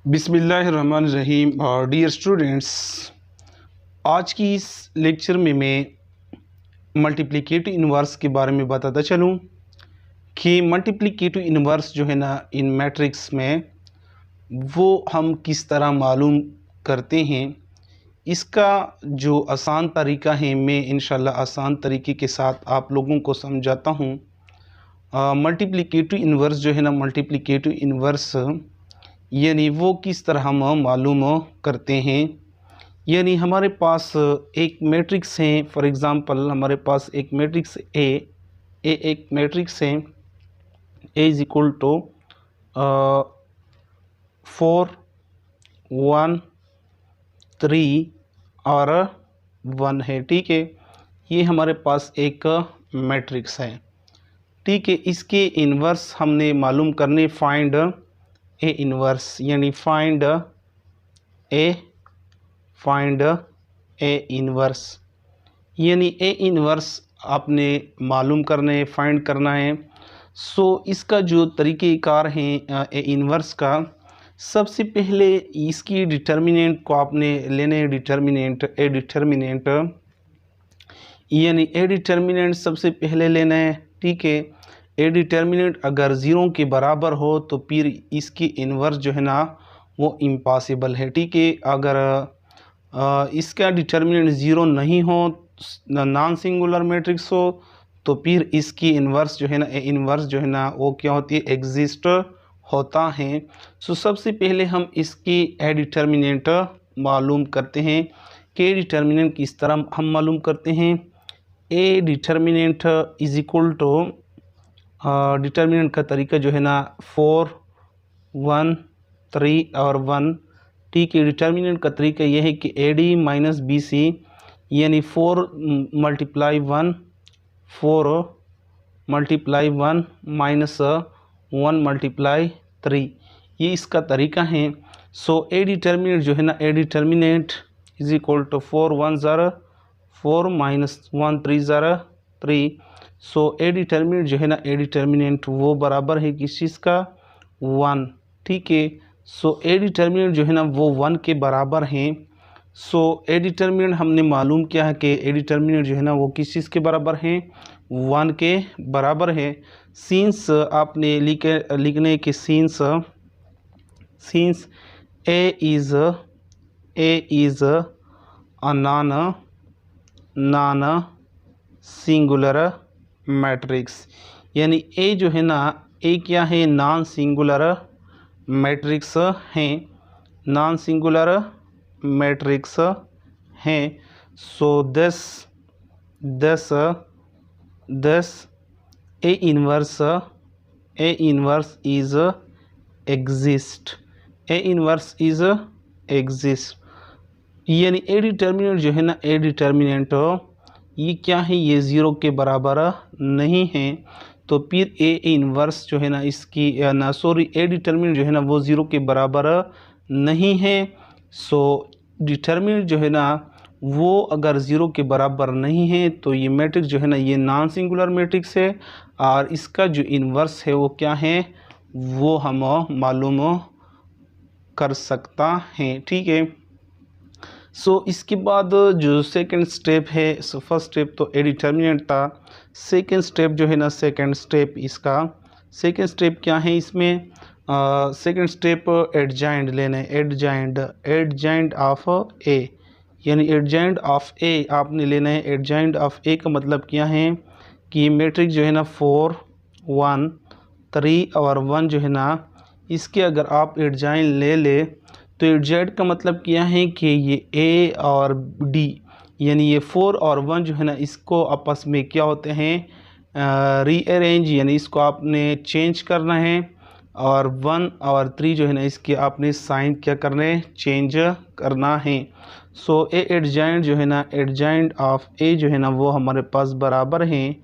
बिस्मिल्लाहिर्रहमानिर्रहीम। Dear students, आज की इस लेक्चर में मैं मल्टीप्लिकेटिव इन्वर्स के बारे में बताता चलूँ कि मल्टीप्लिकेटिव इन्वर्स जो है ना इन मैट्रिक्स में वो हम किस तरह मालूम करते हैं। इसका जो आसान तरीका है मैं इंशाल्लाह आसान तरीके के साथ आप लोगों को समझाता हूँ। मल्टीप्लिकेटिव इन्वर्स जो है ना मल्टीप्लिकेटिव इन्वर्स यानी वो किस तरह हम मालूम करते हैं। यानी हमारे पास एक मैट्रिक्स है, फॉर एग्ज़ाम्पल हमारे पास एक मैट्रिक्स ए एक मैट्रिक्स है। ए इज़ इक्वल टू 4 1 3 और 1 है। ठीक है, ये हमारे पास एक मैट्रिक्स है। ठीक है, इसके इन्वर्स हमने मालूम करने, फाइंड ए इन्वर्स यानी फाइंड ए इन्वर्स यानी ए इन्वर्स आपने मालूम करना है, फाइंड करना है। सो इसका जो तरीक़ेकार है ए इन्वर्स का, सबसे पहले इसकी डिटर्मिनेंट को आपने लेने है। डिटर्मिनेंट यानी ए डिटर्मिनेंट सबसे पहले लेना है। ठीक है, ए डिटर्मिनेंट अगर ज़ीरो के बराबर हो तो फिर इसकी इन्वर्स जो है ना वो इम्पॉसिबल है। ठीक है, अगर इसका डिटर्मिनेंट ज़ीरो नहीं हो, नॉन सिंगुलर मैट्रिक्स हो, तो फिर इसकी इन्वर्स जो है ना इन्वर्स जो है ना वो क्या होती है, एग्जिस्ट होता है। सो सबसे पहले हम इसकी ए डिटर्मिनेंट मालूम करते हैं कि डिटर्मिनेंट किस तरह हम मालूम करते हैं। A determinant is equal to determinant का तरीका जो है ना 4 1 3 और 1। ठीक है, डिटर्मिनेंट का तरीका यह है कि A D minus B C यानी 4 मल्टीप्लाई 1 माइनस 1 मल्टीप्लाई 3, ये इसका तरीका है। सो ए डिटर्मिनेंट जो है ना A determinant is equal to 4 1 ज़ारा 4 माइनस 1 3 ज़ारा 3। सो ए डिटर्मिनेंट जो है ना ए डिटर्मिनेंट वो बराबर है किस चीज़ का, 1। ठीक है, सो ए डिटर्मिनेंट जो है ना वो 1 के बराबर है। सो ए डिटर्मिनेंट हमने मालूम किया है कि ए डिटर्मिनेंट जो है ना वो किस चीज़ के बराबर है, 1 के बराबर है। सिंस आपने लिखने के since A is a non singular matrix यानी ए जो है ना ए क्या है, नॉन सिंगुलर मैट्रिक्स हैं, नॉन सिंगुलर मैट्रिक्स हैं। सो दस ए इन्वर्स इज़ एग्जिस्ट यानी ए डिटर्मिनेंट जो है ना ए डिटर्मिनेंट ये क्या है, ये ज़ीरो के बराबर नहीं है। तो फिर ए इन्वर्स जो है ना इसकी ए डिटर्मिनेंट जो है ना वो ज़ीरो के बराबर नहीं है। सो डिटर्मिनेंट जो है ना वो अगर ज़ीरो के बराबर नहीं है तो ये मैट्रिक्स जो है ना ये नॉन सिंगुलर मैट्रिक्स है, और इसका जो इन्वर्स है वो क्या है, वो हम मालूम कर सकता है। ठीक है, सो इसके बाद जो सेकंड स्टेप है, सो फर्स्ट स्टेप तो ए डिटर्मिनेंट था। सेकंड स्टेप जो है ना सेकंड स्टेप इसका सेकंड स्टेप क्या है, इसमें सेकंड स्टेप एडजॉइंट लेना है। एडजॉइंट ऑफ ए यानी एडजॉइंट ऑफ ए आपने लेना है। एडजॉइंट ऑफ ए का मतलब क्या है कि मैट्रिक्स जो है ना 4 1 3 और 1 जो है ना इसके अगर आप एडजॉइंट ले तो एडजॉइंट का मतलब क्या है कि ये ए और डी यानी ये 4 और 1 जो है ना इसको आपस में क्या होते हैं, रीअरेंज यानी इसको आपने चेंज करना है, और 1 और 3 जो है ना इसके आपने साइन क्या करना है, चेंज करना है। सो ए एडजॉइंट जो है ना एडजॉइंट ऑफ ए जो है ना वो हमारे पास बराबर है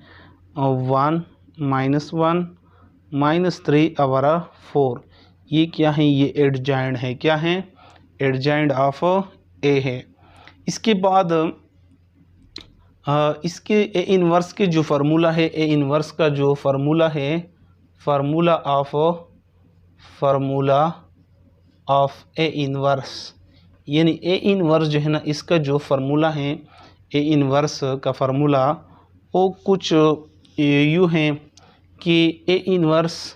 1 माइनस 3 और 4। ये क्या है, ये एडजॉइंट है, क्या है, एडजॉइंट ऑफ ए है। इसके बाद इसके ए इन्वर्स के जो फार्मूला है, ए इन्वर्स का जो फार्मूला है, फार्मूला ऑफ ए इनवर्स, यानी ए इनवर्स जो है ना इसका जो फार्मूला है, ए इनवर्स का फार्मूला वो कुछ यूँ है कि A inverse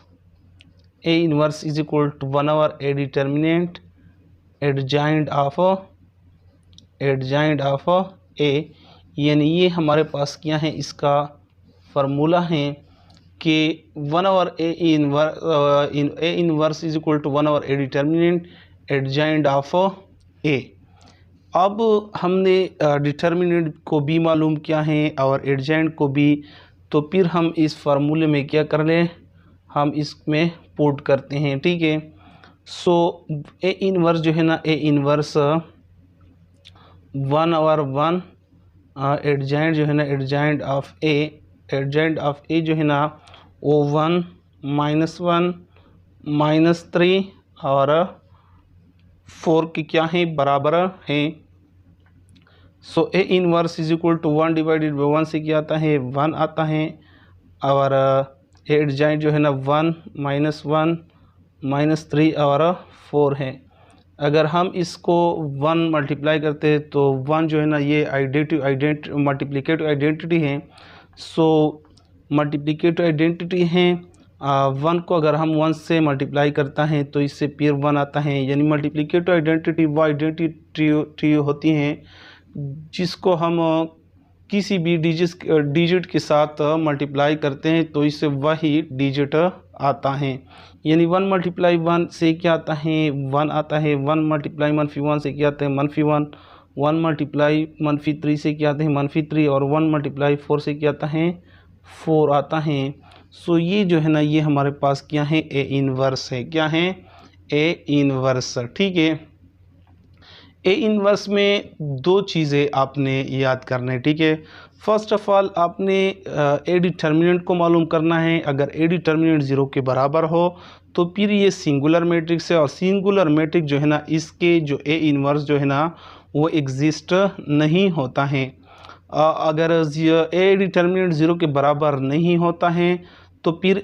is equal to 1/a determinant adjoint of A, यानी ये हमारे पास क्या है, इसका फार्मूला है कि 1/a inverse is equal to 1/a determinant adjoint of A. अब हमने डिटर्मिनेंट को भी मालूम किया है और एडजॉइंट को भी, तो फिर हम इस फार्मूले में क्या कर लें, हम इसमें पुट करते हैं, ठीक है। सो ए इनवर्स जो है ना, ए इनवर्स 1/1 एडजॉइंट जो है ना, एडजॉइंट ऑफ ए जो है ना वो 1 -1 -3 और 4 के क्या है, बराबर है। So A inverse is equal to 1 divided by 1 से क्या आता है, 1 आता है, और एडजॉइंट जो है ना 1 -1 -3 और 4 है। अगर हम इसको 1 मल्टीप्लाई करते हैं तो 1 जो है ना ये मल्टीप्लिकेटिव आइडेंटिटी है। सो मल्टीप्लिकेटिव आइडेंटिटी है, 1 को अगर हम 1 से मल्टीप्लाई करता है तो इससे फिर 1 आता है, यानी मल्टीप्लिकेटिव आइडेंटिटी वो आइडेंटिटी होती हैं जिसको हम किसी भी डिजिट के साथ मल्टीप्लाई करते हैं तो इससे वही डिजिट आता है। यानी 1 मल्टीप्लाई 1 से क्या आता है, 1 आता है, 1 मल्टीप्लाई -1 से क्या आता है, -1, 1 मल्टीप्लाई -3 से क्या आता है, -3, और 1 मल्टीप्लाई 4 से क्या आता है, 4 आता है। सो ये जो है ना ये हमारे पास क्या है, ए इनवर्स है, क्या है, ए इनवर्स, ठीक है। ए इनवर्स में दो चीज़ें आपने याद करना है, ठीक है। फर्स्ट ऑफ ऑल आपने ए डिटर्मिनेंट को मालूम करना है। अगर ए डिटर्मिनेंट 0 के बराबर हो तो फिर ये सिंगुलर मैट्रिक्स है, और सिंगुलर मैट्रिक्स जो है ना इसके जो ए इनवर्स जो है ना वो एग्जिस्ट नहीं होता है। अगर ए डिटर्मिनेंट 0 के बराबर नहीं होता है तो फिर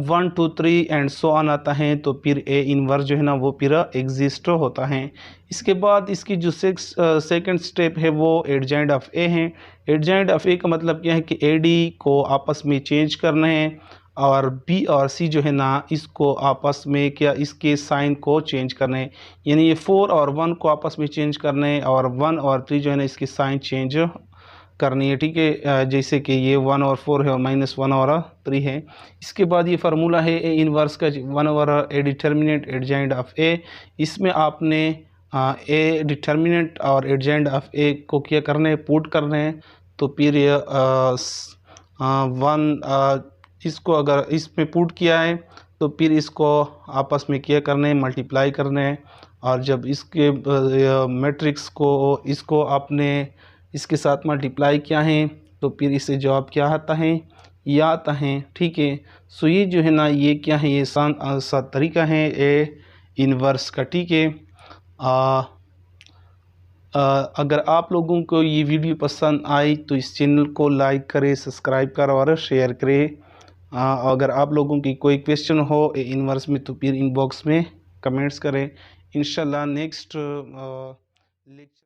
1 2 3 एंड सो ऑन आता है, तो फिर ए इनवर्स जो है ना वो फिर एग्जिस्ट होता है। इसके बाद इसकी जो सेकंड स्टेप है वो एडजॉइंट ऑफ ए है। एडजॉइंट ऑफ ए का मतलब क्या है कि ए डी को आपस में चेंज करना है, और बी और सी जो है ना इसको आपस में क्या, इसके साइन को चेंज करना है, यानी ये 4 और 1 को आपस में चेंज करना है, और 1 और 3 जो है ना इसके साइन चेंज करनी है, ठीक है। जैसे कि ये 1 और 4 है और -1 और 3 है। इसके बाद ये फार्मूला है ए इनवर्स का 1/a डिटर्मिनेंट एडजॉइंट ऑफ ए। इसमें आपने ए डिटर्मिनेंट और एडजॉइंट ऑफ ए को क्या करना है, पुट करना है। तो फिर ये 1 इसको अगर इसमें पुट किया है तो फिर इसको आपस में क्या करना है, मल्टीप्लाई करना है, और जब इसके मैट्रिक्स को इसको आपने इसके साथ मल्टीप्लाई किया है तो फिर इससे जवाब क्या आता है, यह आता है, ठीक है। सो ये जो है ना ये क्या है, ये आसान तरीका है ए इनवर्स का, ठीक है। अगर आप लोगों को ये वीडियो पसंद आई तो इस चैनल को लाइक करें, सब्सक्राइब करें और शेयर करें। अगर आप लोगों की कोई क्वेश्चन हो ए इनवर्स में तो फिर इनबॉक्स में कमेंट्स करें। इंशाल्लाह नेक्स्ट लेक्चर